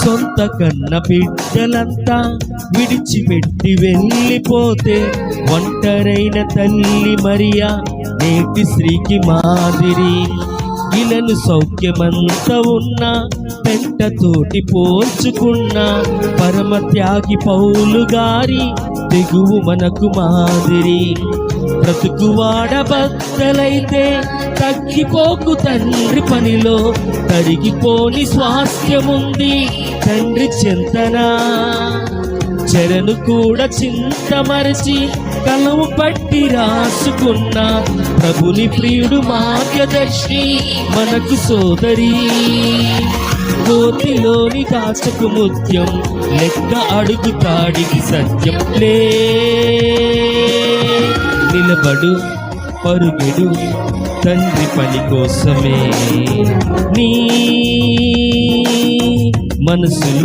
సొంత కన్న బిడ్డలంతా విడిచిపెట్టి వెళ్ళిపోతే ఒంటరైన తల్లి మరియా నేటి స్త్రీకి మాదిరి. ఇలను సౌఖ్యమంతా ఉన్నా పెంటతోటి పోల్చుకున్న పరమ త్యాగి పౌలు గారి తెగువు మనకు మాదిరి. బ్రతుకు వాడబద్దలైతే తగ్గిపోకు తండ్రి పనిలో, తరిగిపోని స్వాస్థ్యముంది తండ్రి చింతనా. చెరను కూడా చింతమరచి కలము పట్టి రాసుకున్న ప్రభుని ప్రియుడు మార్గదర్శి మనకు సోదరి. కోతిలోని దాచకు ముత్యం లెక్క అడుగుతాడికి సత్యం. నిలబడు పరుగెడు తండ్రి పని కోసమే నీ మనసులో